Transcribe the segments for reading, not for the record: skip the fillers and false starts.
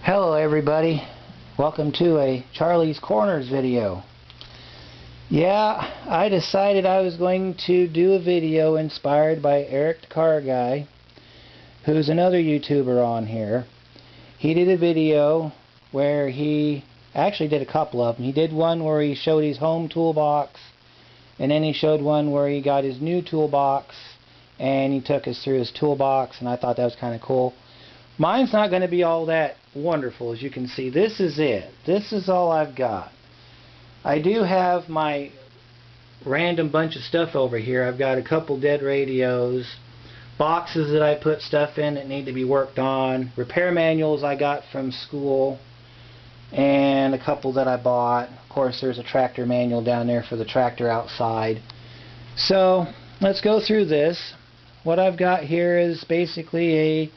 Hello everybody, welcome to a Charlie's Corners video. Yeah, I decided I was going to do a video inspired by Eric the Car Guy, who's another YouTuber on here. He did a video where he actually did a couple of them. He did one where he showed his home toolbox, and then he showed one where he got his new toolbox and he took us through his toolbox, and I thought that was kind of cool. Mine's not going to be all that wonderful, as you can see. This is it. This is all I've got. I do have my random bunch of stuff over here. I've got a couple dead radios, boxes that I put stuff in that need to be worked on, repair manuals I got from school, and a couple that I bought. Of course, there's a tractor manual down there for the tractor outside. So, let's go through this. What I've got here is basically a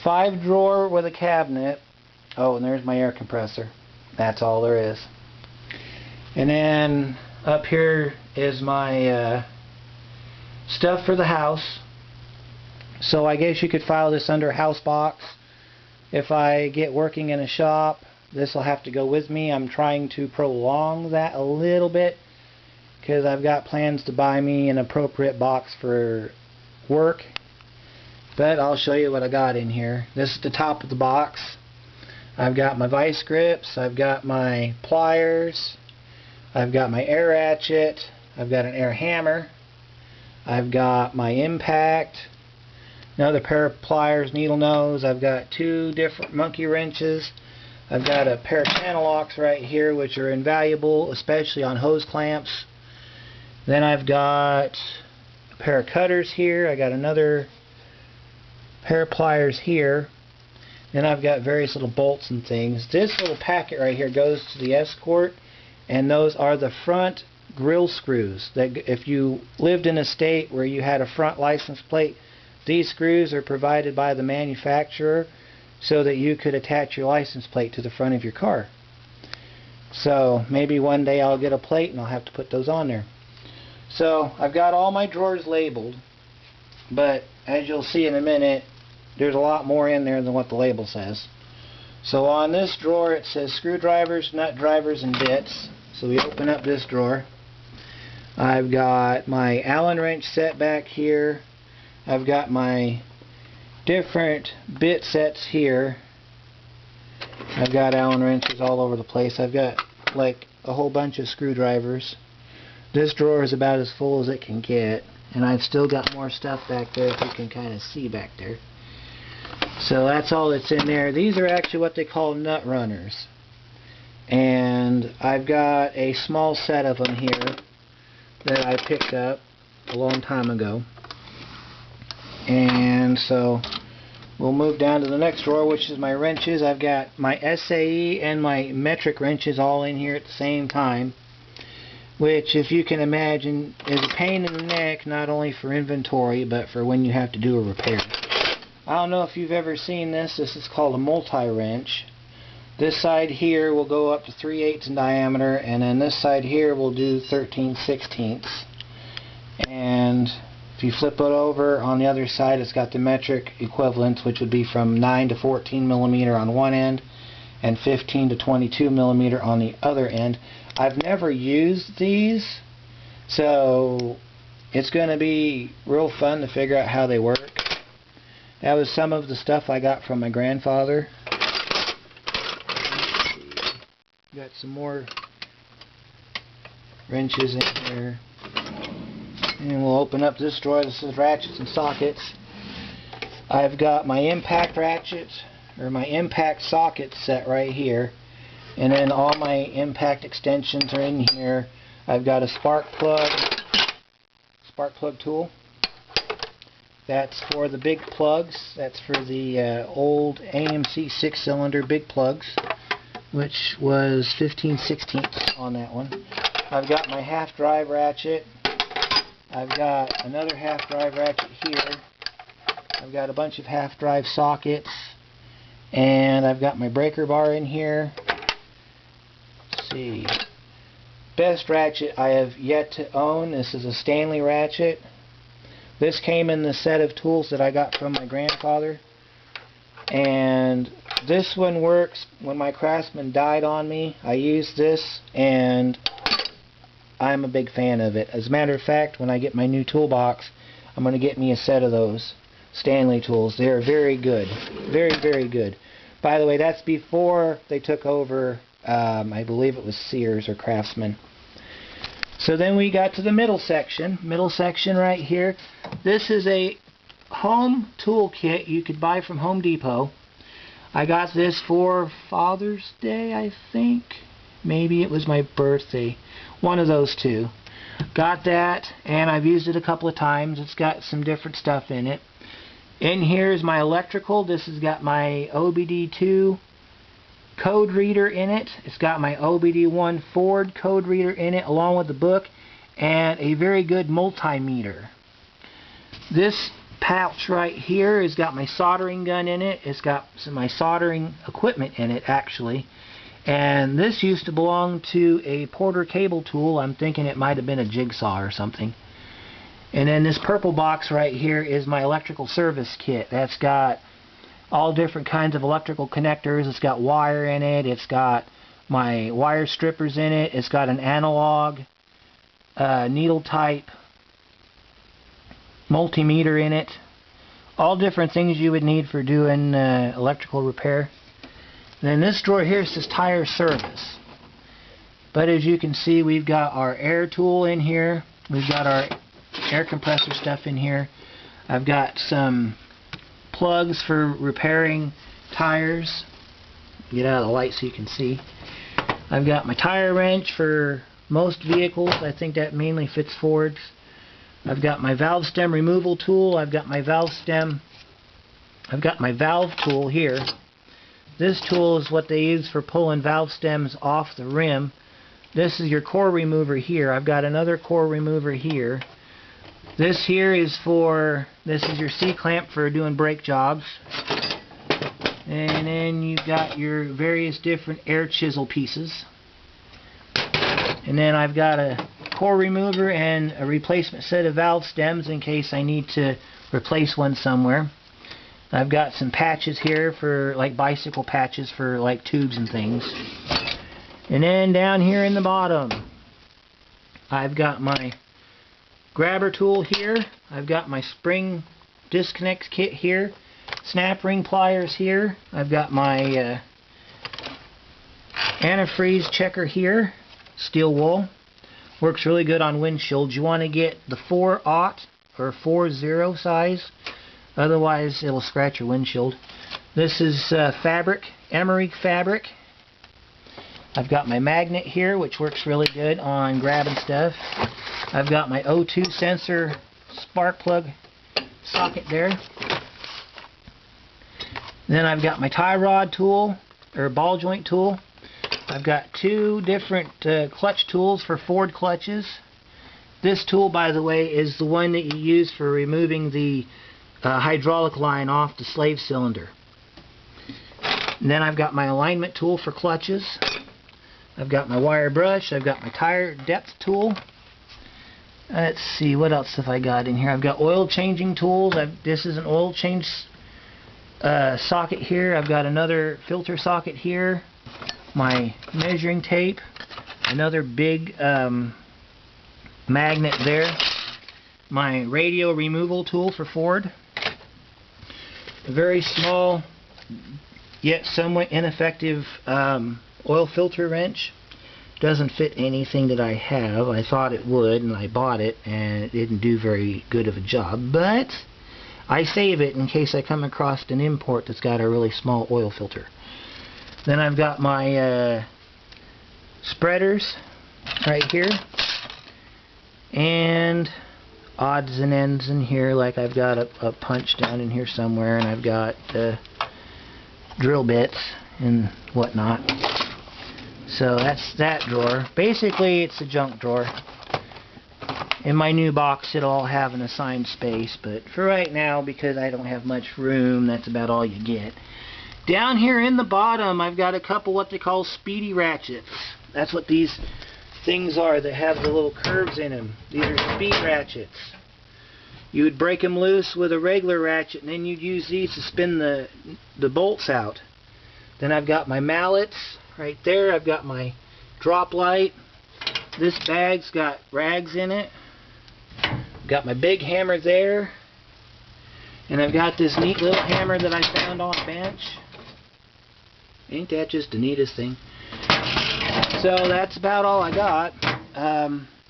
5-drawer with a cabinet. Oh, and there's my air compressor. That's all there is. And then up here is my stuff for the house. So I guess you could file this under house box. If I get working in a shop, this will have to go with me. I'm trying to prolong that a little bit because I've got plans to buy me an appropriate box for work. But I'll show you what I got in here. This is the top of the box. I've got my vice grips, I've got my pliers, I've got my air ratchet, I've got an air hammer, I've got my impact, another pair of pliers, needle nose, I've got 2 different monkey wrenches, I've got a pair of channel locks right here which are invaluable, especially on hose clamps. Then I've got a pair of cutters here, I got another pair of pliers here. Then I've got various little bolts and things. This little packet right here goes to the Escort, and those are the front grill screws. That if you lived in a state where you had a front license plate, these screws are provided by the manufacturer so that you could attach your license plate to the front of your car. So maybe one day I'll get a plate and I'll have to put those on there. So I've got all my drawers labeled, but as you'll see in a minute, there's a lot more in there than what the label says. So on this drawer it says screwdrivers, nut drivers, and bits. So we open up this drawer. I've got my Allen wrench set back here. I've got my different bit sets here. I've got Allen wrenches all over the place. I've got like a whole bunch of screwdrivers. This drawer is about as full as it can get. And I've still got more stuff back there, if you can kind of see back there. So that's all that's in there. These are actually what they call nut runners. And I've got a small set of them here that I picked up a long time ago. And so we'll move down to the next drawer, which is my wrenches. I've got my SAE and my metric wrenches all in here at the same time, which, if you can imagine, is a pain in the neck, not only for inventory but for when you have to do a repair. I don't know if you've ever seen this. This is called a multi-wrench. This side here will go up to 3/8 in diameter, and then this side here will do 13/16. And if you flip it over, on the other side it's got the metric equivalents, which would be from 9 to 14 millimeter on one end and 15 to 22 millimeter on the other end. I've never used these, so it's going to be real fun to figure out how they work. That was some of the stuff I got from my grandfather. Got some more wrenches in here. And we'll open up this drawer. This is ratchets and sockets. I've got my impact ratchets, or my impact socket set right here. And then all my impact extensions are in here. I've got a spark plug tool. That's for the big plugs. That's for the old AMC 6-cylinder big plugs, which was 15/16 on that one. I've got my half drive ratchet. I've got another half drive ratchet here. I've got a bunch of half drive sockets. And I've got my breaker bar in here. See, best ratchet I have yet to own. This is a Stanley ratchet. This came in the set of tools that I got from my grandfather. And this one works. When my Craftsman died on me, I used this, and I'm a big fan of it. As a matter of fact, when I get my new toolbox, I'm going to get me a set of those Stanley tools. They're very good. Very, very good. By the way, that's before they took over, I believe it was Sears or Craftsman. So then we got to the middle section. Middle section right here. This is a home tool kit you could buy from Home Depot. I got this for Father's Day, I think. Maybe it was my birthday. One of those two. Got that, and I've used it a couple of times. It's got some different stuff in it. In here is my electrical. This has got my OBD2 code reader in it. It's got my OBD1 Ford code reader in it, along with the book, and a very good multimeter. This pouch right here has got my soldering gun in it. It's got some of my soldering equipment in it, actually. And this used to belong to a Porter cable tool. I'm thinking it might have been a jigsaw or something. And then this purple box right here is my electrical service kit. That's got all different kinds of electrical connectors. It's got wire in it. It's got my wire strippers in it. It's got an analog needle type multimeter in it. All different things you would need for doing electrical repair. And then this drawer here says tire service. But as you can see, we've got our air tool in here. We've got our air compressor stuff in here. I've got some plugs for repairing tires. Get out of the light so you can see. I've got my tire wrench for most vehicles. I think that mainly fits Fords. I've got my valve stem removal tool. I've got my valve tool here. This tool is what they use for pulling valve stems off the rim. This is your core remover here. I've got another core remover here. This here is your C-clamp for doing brake jobs. And then you've got your various different air chisel pieces. And then I've got a core remover and a replacement set of valve stems in case I need to replace one somewhere. I've got some patches here for like bicycle patches for like tubes and things. And then down here in the bottom, I've got my grabber tool here. I've got my spring disconnect kit here. Snap ring pliers here. I've got my antifreeze checker here. Steel wool. Works really good on windshields. You want to get the 4/0 or 4/0 size. Otherwise, it'll scratch your windshield. This is fabric, emery fabric. I've got my magnet here, which works really good on grabbing stuff. I've got my O2 sensor spark plug socket there. Then I've got my tie rod tool, or ball joint tool. I've got two different clutch tools for Ford clutches. This tool, by the way, is the one that you use for removing the hydraulic line off the slave cylinder. And then I've got my alignment tool for clutches. I've got my wire brush. I've got my tire depth tool. Let's see, what else have I got in here? I've got oil changing tools. This is an oil change socket here. I've got another filter socket here. My measuring tape. Another big magnet there. My radio removal tool for Ford. A very small yet somewhat ineffective oil filter wrench. Doesn't fit anything that I have. I thought it would, and I bought it, and it didn't do very good of a job. But I save it in case I come across an import that's got a really small oil filter. Then I've got my spreaders right here, and odds and ends in here, like I've got a punch down in here somewhere, and I've got drill bits and whatnot. So that's that drawer. Basically, it's a junk drawer. In my new box, it'll all have an assigned space, but for right now, because I don't have much room, that's about all you get. Down here in the bottom, I've got a couple what they call speedy ratchets. That's what these things are that have the little curves in them. These are speed ratchets. You would break them loose with a regular ratchet, and then you'd use these to spin the bolts out. Then I've got my mallets right there. I've got my drop light. This bag's got rags in it. Got my big hammer there. And I've got this neat little hammer that I found on a bench. Ain't that just the neatest thing? So that's about all I got.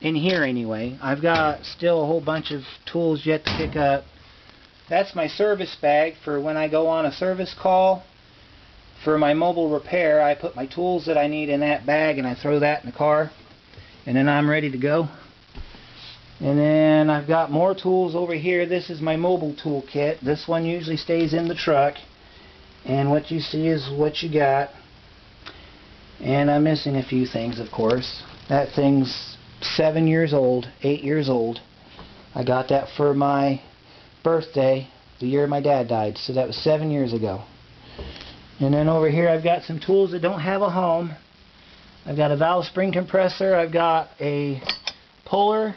In here anyway. I've got still a whole bunch of tools yet to pick up. That's my service bag for when I go on a service call. For my mobile repair, I put my tools that I need in that bag and I throw that in the car. And then I'm ready to go. And then I've got more tools over here. This is my mobile tool kit. This one usually stays in the truck. And what you see is what you got. And I'm missing a few things, of course. That thing's 7 years old, 8 years old. I got that for my birthday, the year my dad died. So that was 7 years ago. And then over here I've got some tools that don't have a home. I've got a valve spring compressor. I've got a puller.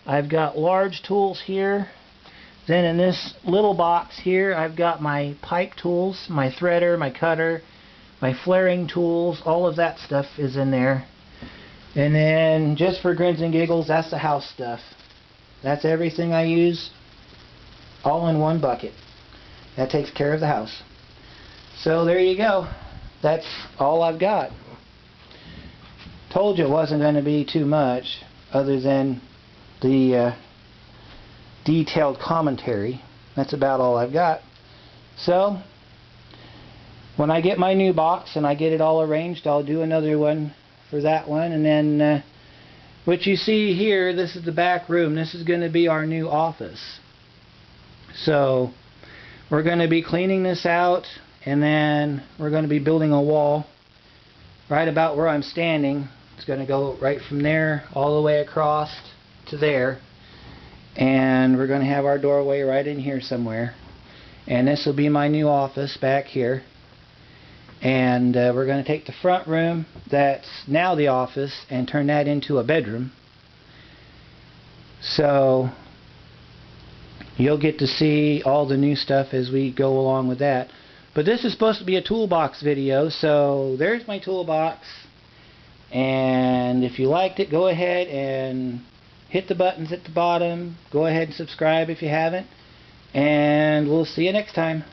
I've got large tools here. Then in this little box here I've got my pipe tools, my threader, my cutter, my flaring tools. All of that stuff is in there. And then just for grins and giggles, that's the house stuff. That's everything I use all in one bucket. That takes care of the house. So there you go. That's all I've got. Told you it wasn't going to be too much other than the detailed commentary. That's about all I've got. So when I get my new box and I get it all arranged, I'll do another one for that one. And then what you see here, this is the back room. This is going to be our new office. So we're going to be cleaning this out, and then we're going to be building a wall right about where I'm standing. It's going to go right from there all the way across to there. And we're going to have our doorway right in here somewhere. And this will be my new office back here. And we're going to take the front room that's now the office and turn that into a bedroom. So you'll get to see all the new stuff as we go along with that. But this is supposed to be a toolbox video, so there's my toolbox. And if you liked it, go ahead and hit the buttons at the bottom. Go ahead and subscribe if you haven't. And we'll see you next time.